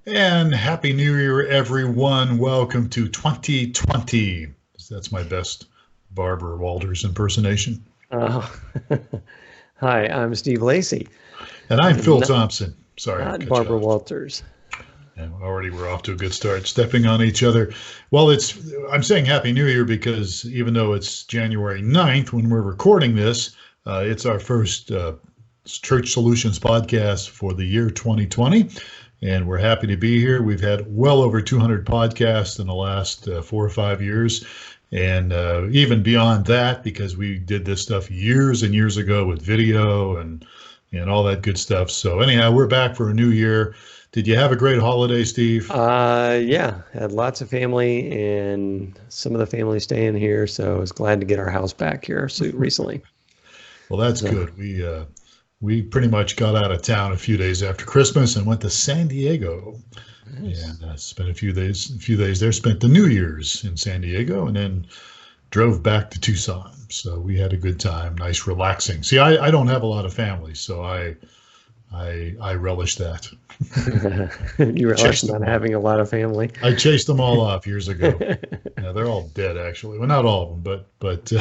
And Happy New Year, everyone. Welcome to 2020. That's my best Barbara Walters impersonation. Oh, hi, I'm Steve Lacy, And I'm Phil not, Thompson. Sorry, I not cut you Barbara off. Walters. And already we're off to a good start, stepping on each other. Well, I'm saying Happy New Year because even though it's January 9th when we're recording this, it's our first Church Solutions podcast for the year 2020. And we're happy to be here. We've had well over 200 podcasts in the last 4 or 5 years. And even beyond that, because we did this stuff years and years ago with video and all that good stuff. So anyhow, we're back for a new year. Did you have a great holiday, Steve? Yeah, had lots of family and some of the family staying here, so I was glad to get our house back here so recently. Well, that's So, good. We pretty much got out of town a few days after Christmas and went to San Diego nice. and spent a few days there. Spent the New Year's in San Diego and then drove back to Tucson. So we had a good time, nice, relaxing. See, I don't have a lot of family, so I relish that. You relish Chased not them all. having a lot of family. I chased them all off years ago. Yeah, they're all dead actually. Well, not all of them, but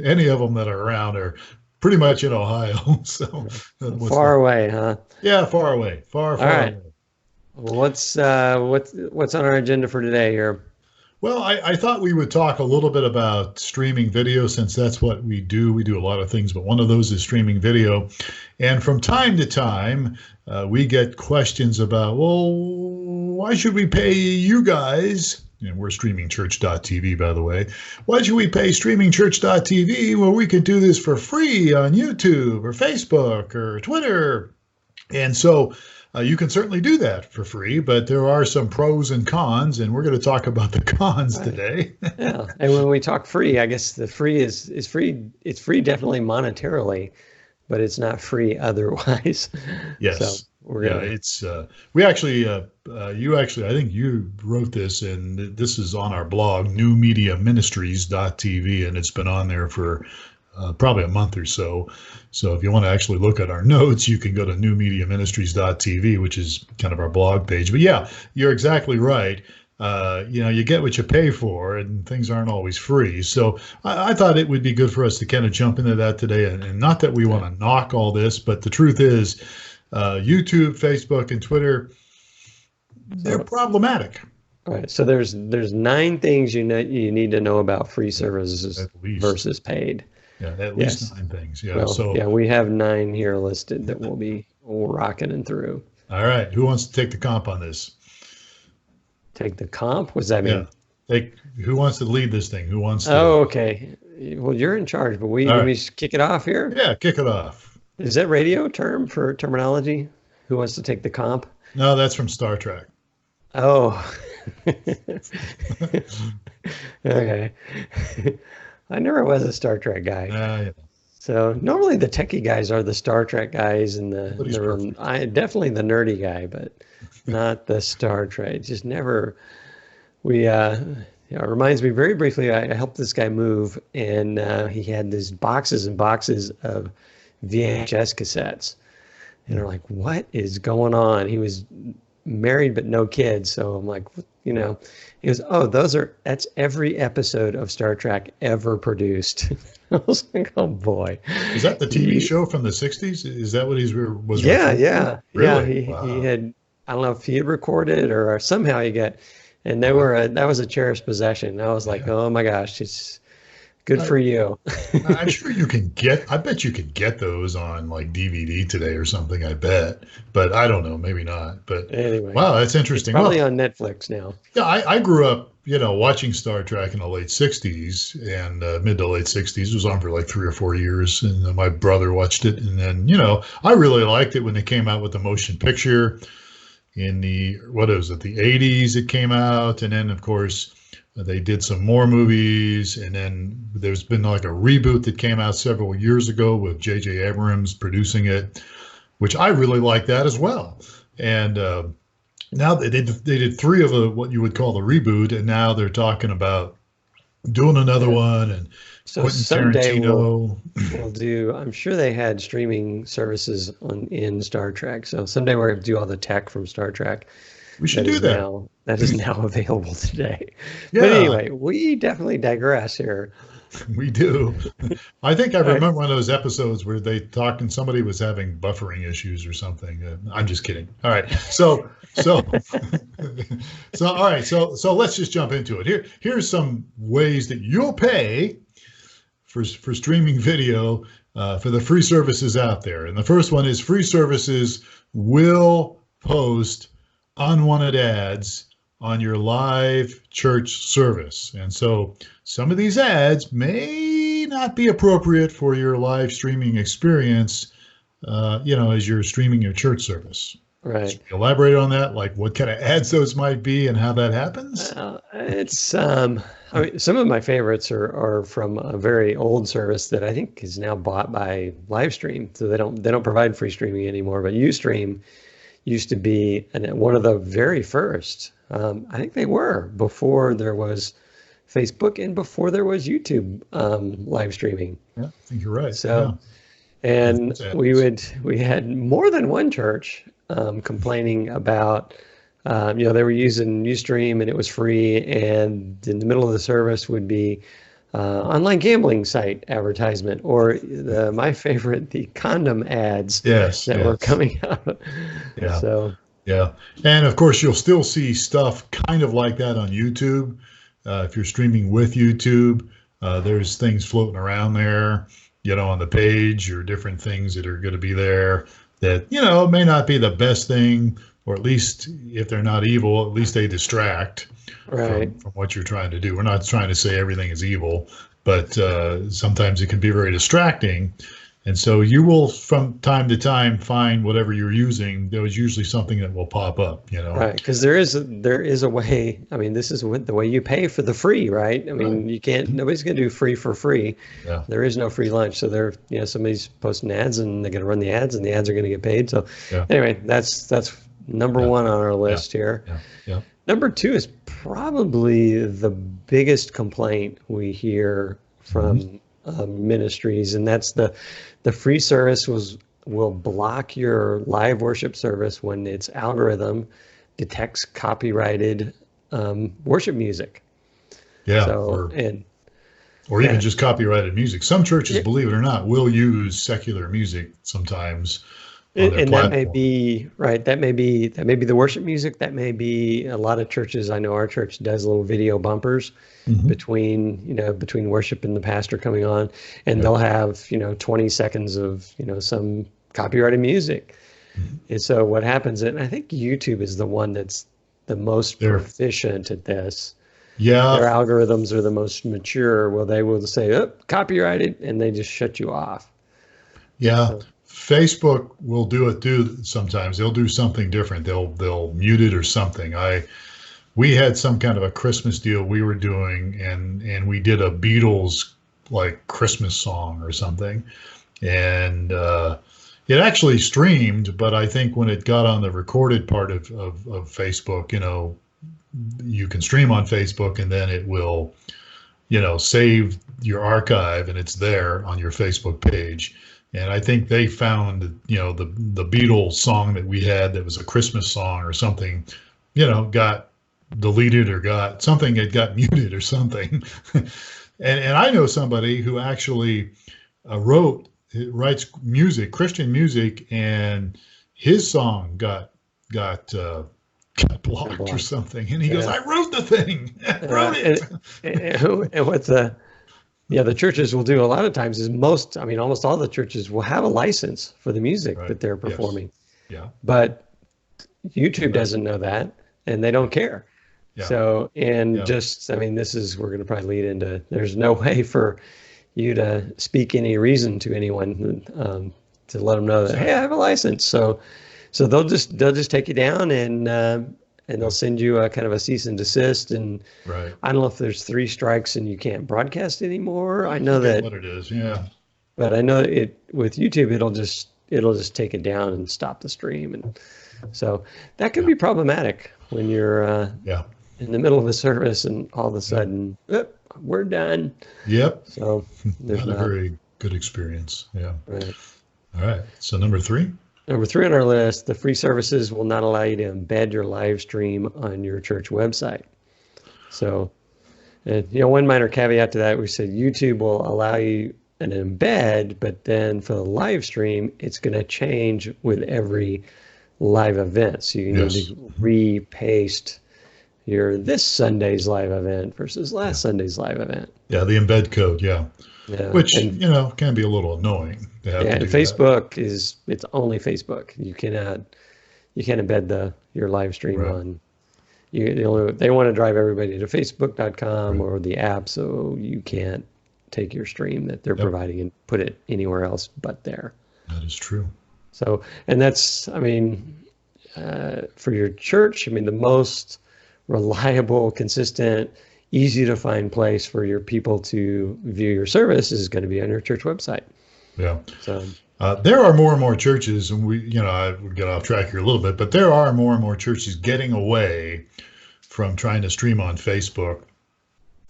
any of them that are around are pretty much in Ohio. So what's Far that? away, huh? Yeah, far away, far, All far right. away. Well, what's on our agenda for today here? Well, I thought we would talk a little bit about streaming video since that's what we do. We do a lot of things, but one of those is streaming video. And from time to time, we get questions about, well, why should we pay you guys? And we're streamingchurch.tv, by the way. Why should we pay streamingchurch.tv? Well, we could do this for free on YouTube or Facebook or Twitter. And so you can certainly do that for free, but there are some pros and cons, and we're going to talk about the cons Right. today. Yeah. And when we talk free, I guess the free is free. It's free definitely monetarily, but it's not free otherwise. So Yes. we're Yeah, gonna. we actually, you actually, I think you wrote this, and this is on our blog, newmediaministries.tv, and it's been on there for probably a month or so. So if you want to actually look at our notes, you can go to newmediaministries.tv, which is kind of our blog page. But yeah, you're exactly right. You get what you pay for, and things aren't always free. So I thought it would be good for us to kind of jump into that today. And not that we want to knock all this, but the truth is, YouTube, Facebook, and Twitter, they're So problematic, all right. So there's nine things you need to know about free services at least. versus paid. Yeah, at least Yes. 9 things. Yeah. Well, So, yeah, we have nine here listed that we'll be rocking and through. all right, who wants to take the comp on this? Take the comp. What's that Yeah. mean? Who wants to lead this thing? Who wants to? Oh, okay. Well, you're in charge, but we All let right. me kick it off here. Yeah, kick it off. Is that radio term for terminology? Who wants to take the comp? No, that's from Star Trek. Oh, okay. I never was a Star Trek guy. Yeah, So normally the techie guys are the Star Trek guys and nobody's perfect. I definitely the nerdy guy, but not the Star Trek. Just never. We it reminds me very briefly. I helped this guy move, and he had these boxes and boxes of VHS cassettes, and they're like, "What is going on?" He was married but no kids, so I'm like, he goes, "Oh, that's every episode of Star Trek ever produced." I was like, "Oh boy." Is that the TV He, show from the 60s? Is that what was yeah, referring to? yeah. Really? He Wow. had, I don't know if he had recorded or somehow he got, and that was a cherished possession. I was like, Yeah. oh my gosh, it's good I, for you. I'm sure I bet you could get those on like DVD today or something, I bet. But I don't know, maybe not. But Anyway, wow, that's it's interesting. probably Well, on Netflix now. yeah, I grew up, watching Star Trek in the late 60s and mid to late 60s. It was on for like 3 or 4 years. And then my brother watched it. And then, I really liked it when they came out with the motion picture in what is it, the 80s it came out. And then, of course, they did some more movies. And then there's been like a reboot that came out several years ago with J.J. Abrams producing it, which I really like that as well. And now they did three of what you would call the reboot, and now they're talking about doing another Yeah. one. And So Quentin someday Tarantino. we'll do. I'm sure they had streaming services in Star Trek. So someday we're going to do all the tech from Star Trek. We should do that. That is now available today. Yeah. But anyway, we definitely digress here. We do. I think I All right. remember one of those episodes where they talked and somebody was having buffering issues or something. I'm just kidding. All right. So, all right. So let's just jump into it. Here's some ways that you'll pay for streaming video for the free services out there. And the first one is free services will post unwanted ads on your live church service. And so some of these ads may not be appropriate for your live streaming experience, as you're streaming your church service. Right. So elaborate on that, like what kind of ads those might be and how that happens? I mean, some of my favorites are from a very old service that I think is now bought by Livestream. So they don't provide free streaming anymore, but Ustream used to be one of the very first. I think they were before there was Facebook and before there was YouTube live streaming. Yeah, I think you're right. So, and we had more than one church complaining about, they were using Ustream and it was free, and in the middle of the service would be online gambling site advertisement, or my favorite, the condom ads that were coming out. Yeah. So. Yeah. And of course, you'll still see stuff kind of like that on YouTube. If you're streaming with YouTube, there's things floating around there, on the page, or different things that are going to be there that, may not be the best thing, or at least if they're not evil, at least they distract from what you're trying to do. We're not trying to say everything is evil, but sometimes it can be very distracting. And so you will, from time to time, find whatever you're using. There was usually something that will pop up, Right, because there is a way. I mean, this is the way you pay for the free, right? I mean, you can't. Nobody's going to do free for free. Yeah. There is no free lunch. So somebody's posting ads, and they're going to run the ads, and the ads are going to get paid. So anyway, that's number one on our list here. Yeah. Number two is probably the biggest complaint we hear from ministries, and that's the free service will block your live worship service when its algorithm detects copyrighted worship music. Yeah. So, or even just copyrighted music. Some churches, believe it or not, will use secular music sometimes. And that may be right. That may be the worship music. That may be a lot of churches. I know our church does little video bumpers between worship and the pastor coming on, and they'll have 20 seconds of some copyrighted music. And so what happens? And I think YouTube is the one that's the most proficient at this. Yeah, their algorithms are the most mature. Well, they will say, "Oh, copyrighted," and they just shut you off. Yeah. So, Facebook will do it too. Sometimes they'll do something different. They'll mute it or something. We had some kind of a Christmas deal we were doing, and we did a Beatles like Christmas song or something, and it actually streamed. But I think when it got on the recorded part of Facebook, you can stream on Facebook, and then it will, save your archive, and it's there on your Facebook page. And I think they found, the Beatles song that we had that was a Christmas song or something, got deleted or got something, it got muted or something. and I know somebody who actually writes music, Christian music, and his song got blocked or something. And he goes, "I wrote the thing. I wrote it." And what the churches will do a lot of times is almost all the churches will have a license for the music that they're performing. Yes. Yeah. But YouTube doesn't know that, and they don't care. Yeah. So, we're going to probably lead into, there's no way for you to speak any reason to anyone to let them know that, hey, I have a license. So they'll just take you down, and they'll send you a kind of a cease and desist. And I don't know if there's 3 strikes and you can't broadcast anymore. I know that what it is. Yeah. But I know with YouTube, it'll just take it down and stop the stream. And so that can be problematic when you're in the middle of a service and all of a sudden, we're done. Yep. So there's not a very good experience. Yeah. Right. All right. So number 3. Number 3 on our list, the free services will not allow you to embed your live stream on your church website. So, one minor caveat to that, we said YouTube will allow you an embed, but then for the live stream, it's going to change with every live event. So you need to repaste your this Sunday's live event versus last Sunday's live event. Yeah, the embed code, which, and, can be a little annoying to have to and do Facebook that. It's only Facebook. You can't embed your live stream on. They want to drive everybody to facebook.com or the app, so you can't take your stream that they're providing and put it anywhere else but there. That is true. So, and that's, for your church, the most reliable, consistent, easy to find place for your people to view your service is going to be on your church website. Yeah. So there are more and more churches, and I would get off track here a little bit, but there are more and more churches getting away from trying to stream on Facebook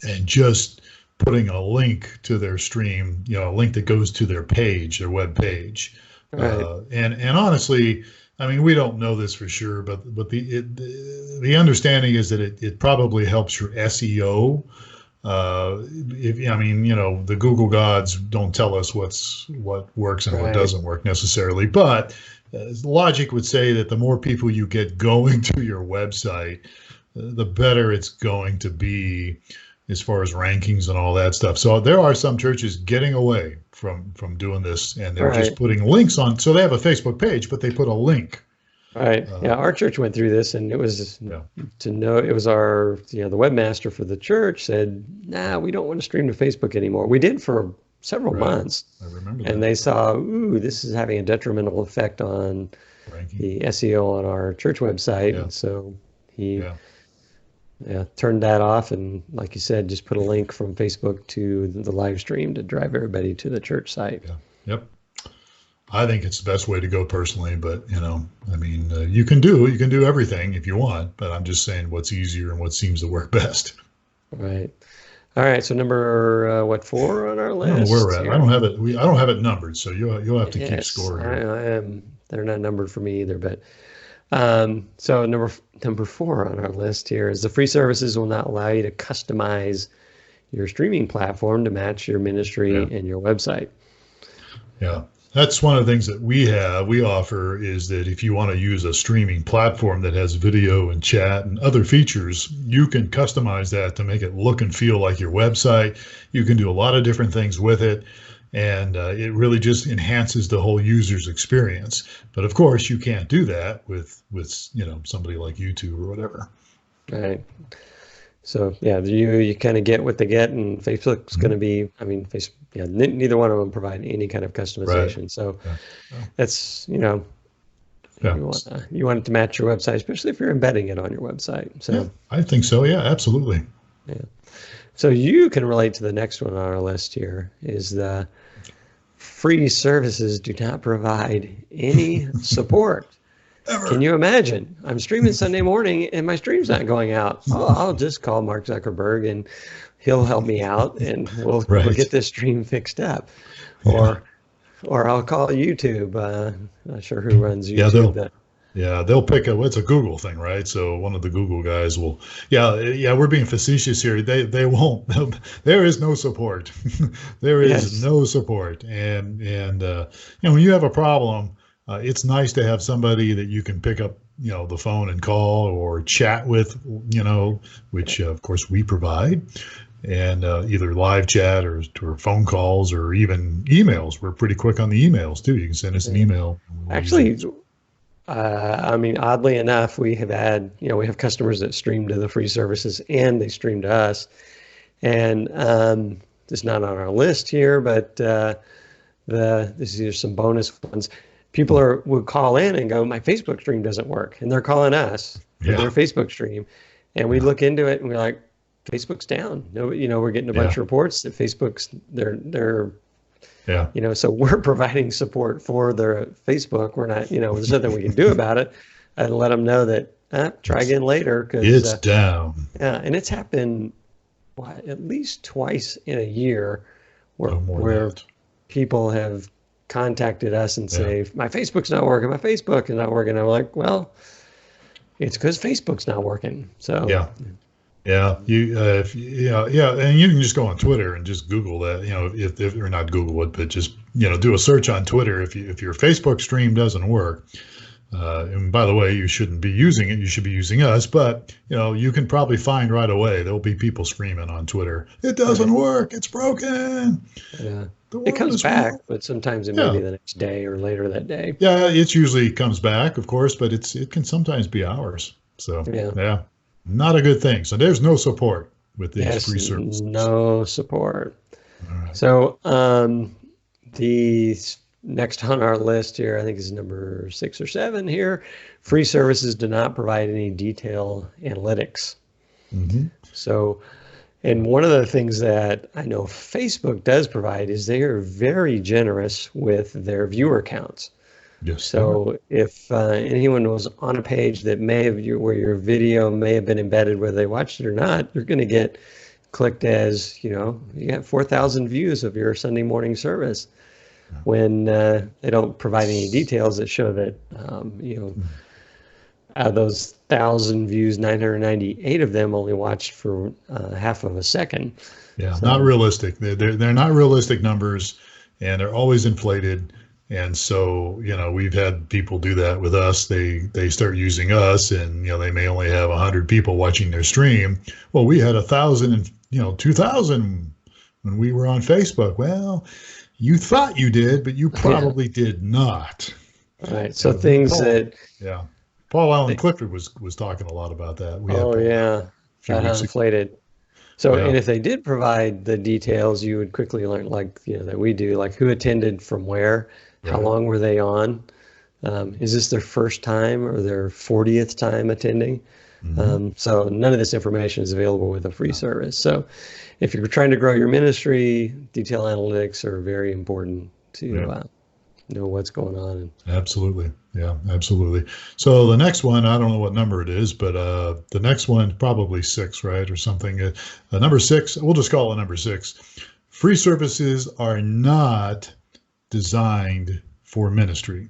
and just putting a link to their stream, a link that goes to their page, their web page. Right. And honestly, we don't know this for sure, but the understanding is that it probably helps your SEO. The Google gods don't tell us what works and what doesn't work necessarily, but logic would say that the more people you get going to your website, the better it's going to be as far as rankings and all that stuff. So there are some churches getting away from doing this, and they're just putting links on. So they have a Facebook page, but they put a link. Right. Our church went through this, and it was to know, it was our, the webmaster for the church said, nah, we don't want to stream to Facebook anymore. We did for several months. I remember that. And they saw, this is having a detrimental effect on the SEO on our church website. Yeah. And so he turned that off, and like you said, just put a link from Facebook to the live stream to drive everybody to the church site. Yeah. Yep. I think it's the best way to go personally, but you can do everything if you want, but I'm just saying what's easier and what seems to work best. Right. All right. So number 4 on our list? I don't know where we're at. I don't have it numbered, so you'll have to keep score here. They're not numbered for me either, but so number 4 on our list here is the free services will not allow you to customize your streaming platform to match your ministry and your website. Yeah. That's one of the things that we offer is that if you want to use a streaming platform that has video and chat and other features, you can customize that to make it look and feel like your website. You can do a lot of different things with it, and it really just enhances the whole user's experience. But of course, you can't do that with somebody like YouTube or whatever. Right. So you kind of get what they get, and Facebook's going to be. Neither one of them provide any kind of customization. Right. So that's you want it to match your website, especially if you're embedding it on your website. So I think so. Yeah, absolutely. Yeah. So you can relate to the next one on our list here is the free services do not provide any support. Ever. Can you imagine? I'm streaming Sunday morning and my stream's not going out. I'll just call Mark Zuckerberg and he'll help me out, and we'll get this stream fixed up. Or I'll call YouTube. Not sure who runs YouTube. They'll pick it's a Google thing, right? So one of the Google guys will. We're being facetious here. They won't. There is no support. There is no support, and when you have a problem. It's nice to have somebody that you can pick up, the phone and call or chat with, which of course we provide, and either live chat or phone calls or even emails. We're pretty quick on the emails too. You can send us an email. Actually, oddly enough, we have had, we have customers that stream to the free services and they stream to us, and it's not on our list here, but these are some bonus ones. People would call in and go, my Facebook stream doesn't work. And they're calling us for their Facebook stream. And we look into it and we're like, Facebook's down. No, we're getting a bunch of reports that Facebook's, so we're providing support for their Facebook. We're not, there's nothing we can do about it. And let them know that, try again later. 'Cause, it's down. Yeah. And it's happened at least twice in a year where people have contacted us and say, my Facebook's not working, my Facebook is not working. I'm like, well, it's because Facebook's not working. So Yeah. Yeah, and you can just go on Twitter and just Google that, if or not Google it, but just, do a search on Twitter if your Facebook stream doesn't work. And by the way, you shouldn't be using it. You should be using us. But, you can probably find right away. There'll be people screaming on Twitter, it doesn't work. It's broken. Yeah. It comes back, but sometimes it may be the next day or later that day. Yeah, it usually comes back, of course, but it can sometimes be hours. So, yeah. Not a good thing. So there's no support with these free services. No support. All right. So the next on our list here, I think is number 6 or 7 here. Free services do not provide any detail analytics. Mm-hmm. So, and one of the things that I know Facebook does provide is they are very generous with their viewer counts. Yes. So if anyone was on a page that where your video may have been embedded, whether they watched it or not, you're going to get clicked as, you got 4,000 views of your Sunday morning service. When they don't provide any details that show that, out of those 1,000 views, 998 of them only watched for half of a second. Yeah, so, not realistic. They're not realistic numbers, and they're always inflated. And so, we've had people do that with us. They start using us, and they may only have 100 people watching their stream. Well, we had 1,000 and 2,000 when we were on Facebook. Well, you thought you did, but you probably did not. All right. So things Paul Allen Clifford was talking a lot, about that. Got inflated. So, and if they did provide the details, you would quickly learn, that we do, who attended from where. How long were they on? Is this their first time or their 40th time attending? Mm-hmm. So none of this information is available with a free service. So if you're trying to grow your ministry, detail analytics are very important to know what's going on. Absolutely. Yeah, absolutely. So the next one, I don't know what number it is, but the next one, probably 6, right? Or something. Number 6, we'll just call it number 6. Free services are not designed for ministry.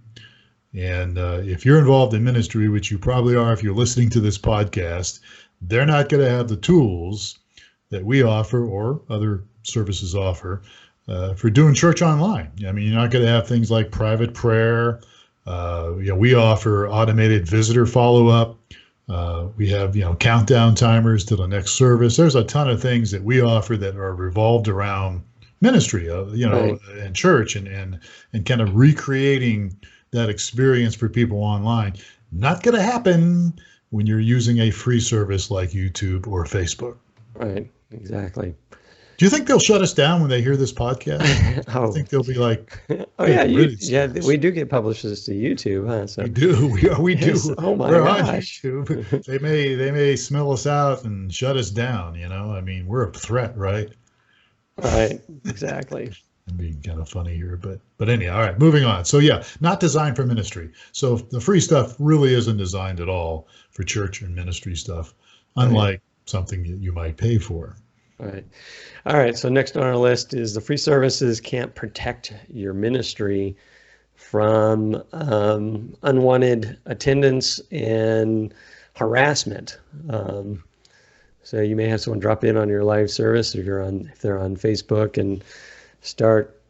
And if you're involved in ministry, which you probably are if you're listening to this podcast, they're not going to have the tools that we offer or other services offer for doing church online. I mean, you're not going to have things like private prayer. We offer automated visitor follow-up. We have, countdown timers to the next service. There's a ton of things that we offer that are revolved around ministry, and church, and kind of recreating that experience for people online. Not going to happen when you're using a free service like YouTube or Facebook. Right, exactly. Do you think they'll shut us down when they hear this podcast? I think they'll be like, we do get publishes to YouTube, huh? So. We do. We do. Yes. Oh my We're gosh. on YouTube. They may smell us out and shut us down. I mean, we're a threat, right? Right, exactly. I'm being kind of funny here, but anyhow, all right, moving on. So not designed for ministry. So the free stuff really isn't designed at all for church and ministry stuff, unlike something that you might pay for. All right. So next on our list is the free services can't protect your ministry from unwanted attendance and harassment. So you may have someone drop in on your live service if they're on Facebook and start,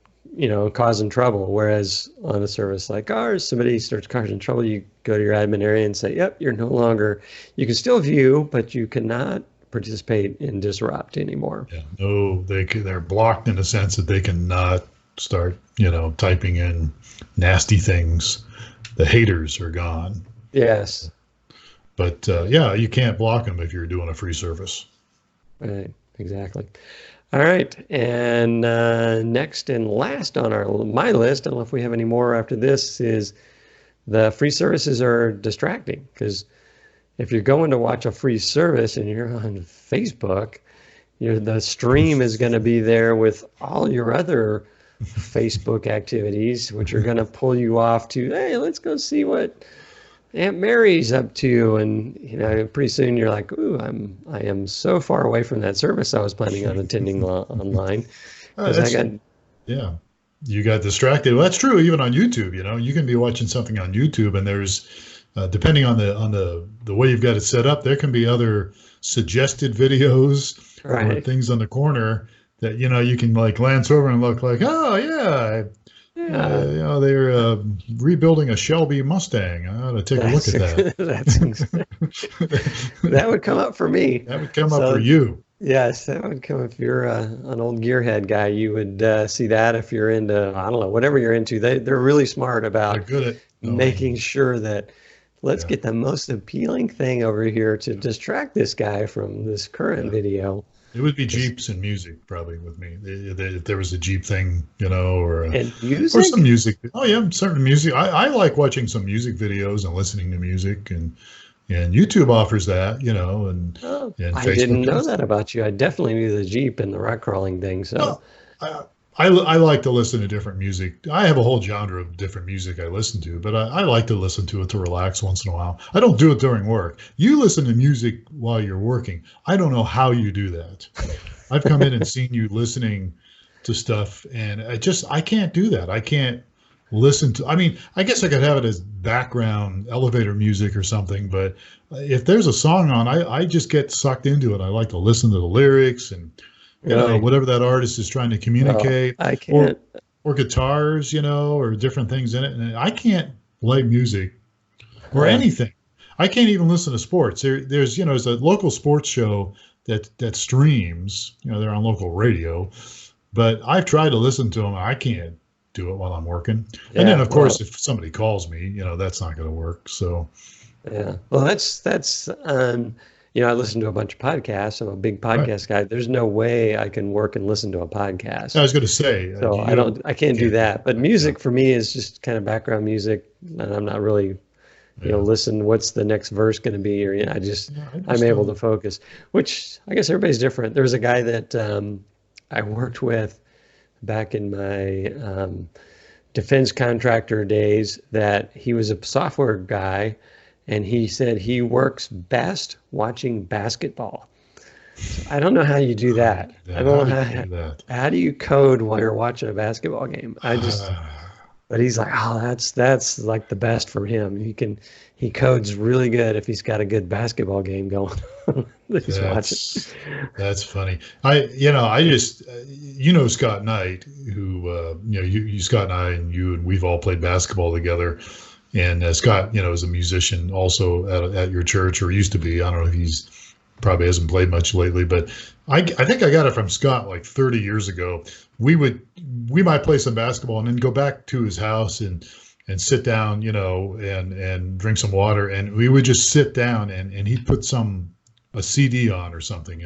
causing trouble. Whereas on a service like ours, somebody starts causing trouble, you go to your admin area and say, yep, you can still view, but you cannot participate and disrupt anymore. Yeah, no, they're blocked in the sense that they cannot start, typing in nasty things. The haters are gone. Yes. But you can't block them if you're doing a free service. Right, exactly. All right, and next and last on my list, I don't know if we have any more after this, is the free services are distracting. Because if you're going to watch a free service and you're on Facebook, the stream is going to be there with all your other Facebook activities, which are going to pull you off to, hey, let's go see what Aunt Mary's up to. And pretty soon you're like, ooh, I am so far away from that service I was planning on attending online. Yeah. you got distracted. Well, that's true. Even on YouTube, you can be watching something on YouTube, and there's, depending on the way you've got it set up, there can be other suggested videos or Right. things on the corner that you can like glance over and look like, oh yeah, Yeah. they're rebuilding a Shelby Mustang. I ought to take a look That's at that. that's that would come up for me. That would come up for So you. yes, that would come if you're an old gearhead guy. You would see that if you're into, I don't know, whatever you're into. They're really smart They're about good at making sure that let's yeah. get the most appealing thing over here to distract this guy from this current Yeah. video. It would be 'Cause- Jeeps and music probably with me. If there was a Jeep thing, And or some music? music. Oh yeah, certain music. I like watching some music videos and listening to music, and YouTube offers that, Oh, and I Facebook didn't know does. that about you. I definitely knew the Jeep and the rock crawling thing. So Well, I like to listen to different music. I have a whole genre of different music I listen to, but I like to listen to it to relax once in a while. I don't do it during work. You listen to music while you're working. I don't know how you do that. I've come in and seen you listening to stuff, and I can't do that. I can't listen to. I mean, I guess I could have it as background elevator music or something, but if there's a song on, I just get sucked into it. I like to listen to the lyrics and really, whatever that artist is trying to well, communicate, I or can't. or guitars, or different things in it. And I can't play music or Uh, anything. I can't even listen to sports. There's a local sports show that streams. They're on local radio, but I've tried to listen to them. I can't do it while I'm working. And then, yeah, of course, well, if somebody calls me, that's not going to work. So, yeah. Well, that's I listen to a bunch of podcasts. I'm a big right. podcast guy. There's no way I can work and listen to a I podcast. was going to say, So I can't do can't do that. But that. Yeah, music for me is just kind of background music, and I'm not really, yeah, listen, what's the next verse going to be? Or, yeah. I I'm just able to don't. focus, which I guess everybody's different. There was a guy that I worked with back in my defense contractor days that he was a software guy, and he said he works best watching basketball. So I don't know how you do How do you that. do I that? How don't do know you do that? how do you code while you're watching a basketball game. But he's like, oh, that's like the best for him. He codes really good if he's got a good basketball game going on that he's watching. That's that's funny. I just Scott Knight, who you Scott and I and you and we've all played basketball together. And Scott, is a musician also at your church, or used to be. I don't know if he's probably hasn't played much lately, but I think I got it from Scott like 30 years ago. We might play some basketball and then go back to his house and sit down, and drink some water, and we would just sit down and he'd put a CD on or something,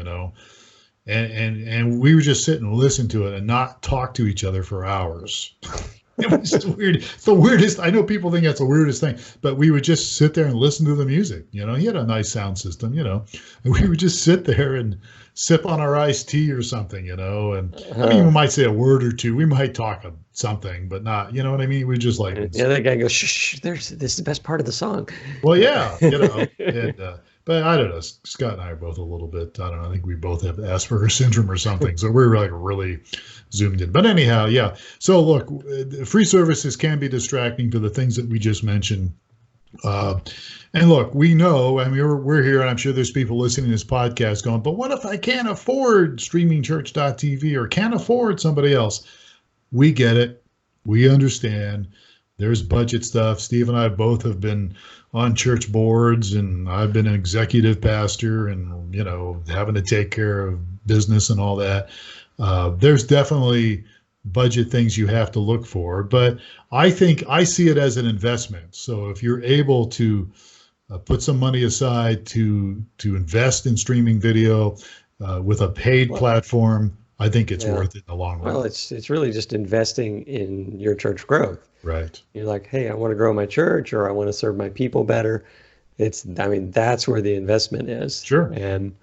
and we would just sit and listen to it and not talk to each other for hours. It was just weird. It's the weirdest. I know people think that's the weirdest thing, but we would just sit there and listen to the music. He had a nice sound system, and we would just sit there and sip on our iced tea or something, and I mean, Uh, we might say a word or two. We might talk something, but not, you know what I mean? We just like, and the other guy goes, shh, shh, this is the best part of the song. well, yeah, and, but I don't know. Scott and I are both a little bit, I don't know. I think we both have Asperger's syndrome or something. So we're like really zoomed in. But anyhow, yeah. So look, free services can be distracting to the things that we just mentioned. Uh, and look, we know, I mean, we're here, and I'm sure there's people listening to this podcast going, but what if I can't afford streamingchurch.tv or can't afford somebody else? We get it. We understand. There's budget stuff. Steve and I both have been on church boards, and I've been an executive pastor, and having to take care of business and all that. There's definitely budget things you have to look for, but I think I see it as an investment. So if you're able to put some money aside to invest in streaming video with a paid Well, platform, I think it's yeah. worth it in the long Well, run. it's really just investing in your church growth. Right. You're like, hey, I want to grow my church, or I want to serve my people better. I mean, that's where the investment is. Sure. And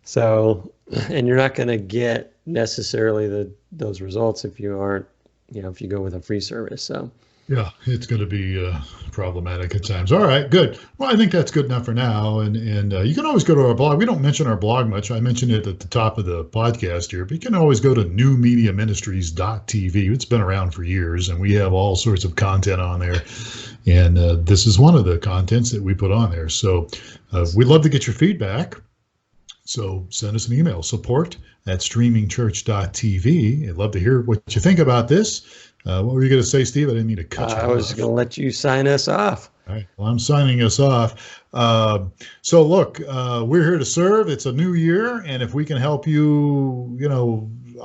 so, and you're not going to get necessarily those results if you aren't, if you go with a free service. So, Yeah, it's going to be problematic at times. All right, good. Well, I think that's good enough for now. And you can always go to our blog. We don't mention our blog much. I mentioned it at the top of the podcast here, but you can always go to newmediaministries.tv. It's been around for years, and we have all sorts of content on there. And this is one of the contents that we put on there. So we'd love to get your feedback. So send us an email, support@streamingchurch.tv. I'd love to hear what you think about this. What were you going to say, Steve? I didn't mean to cut you off. I was going to let you sign us off. All right. Well, I'm signing us off. So look, we're here to serve. It's a new year. And if we can help you,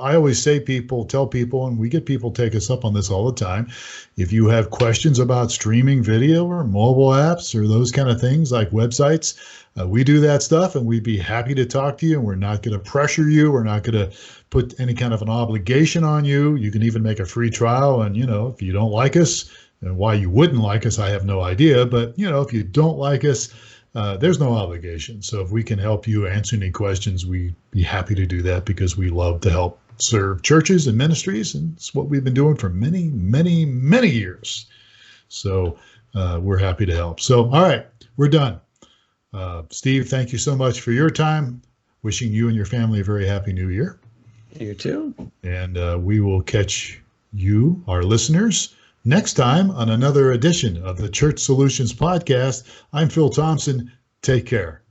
I always tell people, and we get people take us up on this all the time. If you have questions about streaming video or mobile apps or those kind of things like websites, we do that stuff, and we'd be happy to talk to you. And we're not going to pressure you. We're not going to put any kind of an obligation on you. You can even make a free trial. And, if you don't like us, and why you wouldn't like us, I have no idea. But, if you don't like us, there's no obligation. So if we can help you answer any questions, we'd be happy to do that because we love to help serve churches and ministries. And it's what we've been doing for many, many, many years. So we're happy to help. So, all right, we're done. Steve, thank you so much for your time. Wishing you and your family a very happy new year. You too. And we will catch you, our listeners, next time on another edition of the Church Solutions Podcast. I'm Phil Thompson. Take care.